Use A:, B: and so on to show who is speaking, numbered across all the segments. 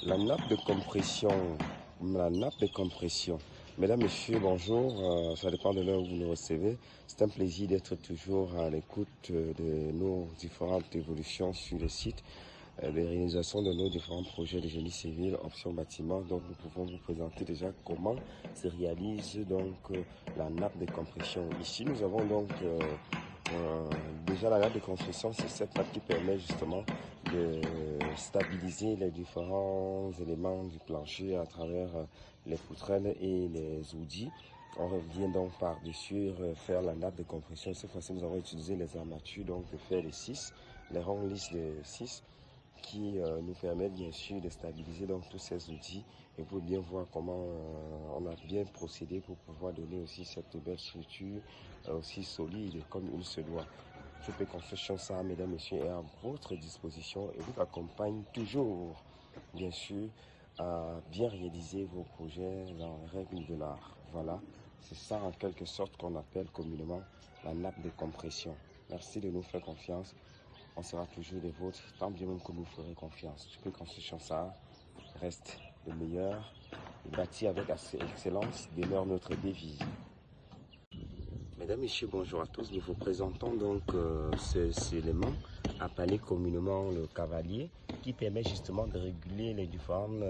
A: La nappe de compression, la nappe de compression. Mesdames, Messieurs, bonjour. Ça dépend de l'heure où vous nous recevez. C'est un plaisir d'être toujours à l'écoute de nos différentes évolutions sur le site, des réalisations de nos différents projets de génie civil, option bâtiment. Donc, nous pouvons vous présenter déjà comment se réalise donc la nappe de compression. Ici, nous avons donc déjà la nappe de compression, c'est cette nappe qui permet justement de stabiliser les différents éléments du plancher à travers les poutrelles et les outils. On revient donc par-dessus faire la nappe de compression. Cette fois-ci, nous avons utilisé les armatures donc de fer de 6, les ronds lisses de 6 qui nous permettent bien sûr de stabiliser donc tous ces outils et pour bien voir comment on a bien procédé pour pouvoir donner aussi cette belle structure aussi solide comme il se doit. Toutes Construction, ça, mesdames, messieurs, est à votre disposition et vous accompagne toujours, bien sûr, à bien réaliser vos projets dans les règles de l'art. Voilà, c'est ça en quelque sorte qu'on appelle communément la nappe de compression. Merci de nous faire confiance. On sera toujours des vôtres, tant bien même que vous ferez confiance. Toutes Construction, ça reste le meilleur. Bâti avec excellence demeure notre devise. Mesdames, Messieurs, bonjour à tous. Nous vous présentons donc cet élément appelé communément le cavalier qui permet justement de réguler les différentes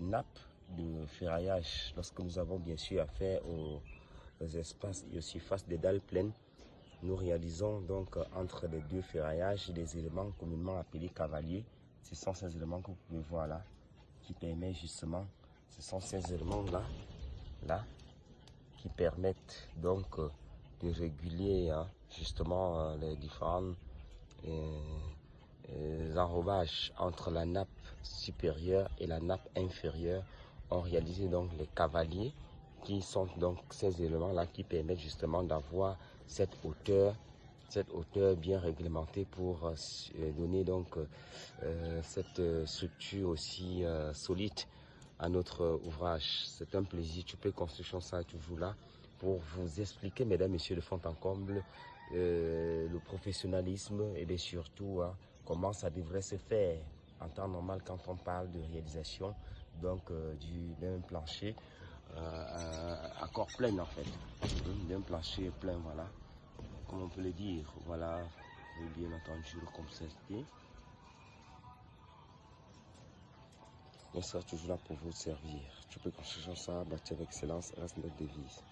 A: nappes de ferraillage lorsque nous avons bien sûr affaire aux espaces et aux surfaces des dalles pleines. Nous réalisons donc entre les deux ferraillages des éléments communément appelés cavaliers. Ce sont ces éléments que vous pouvez voir là qui permettent justement, ce sont ces éléments là qui permettent donc de réguler justement les différents enrobages entre la nappe supérieure et la nappe inférieure. On réalise donc les cavaliers qui sont donc ces éléments là qui permettent justement d'avoir cette hauteur bien réglementée pour donner donc cette structure aussi solide à notre ouvrage. C'est un plaisir. Toutes Construction, ça est toujours là pour vous expliquer, mesdames, messieurs, de fond en comble, le professionnalisme et bien surtout comment ça devrait se faire en temps normal quand on parle de réalisation donc d'un plancher à corps plein en fait, d'un plancher plein, voilà, comme on peut le dire, voilà, et bien entendu le concept. On sera toujours là pour vous servir. Toutes Construction, ça, bâti avec excellence, reste notre devise.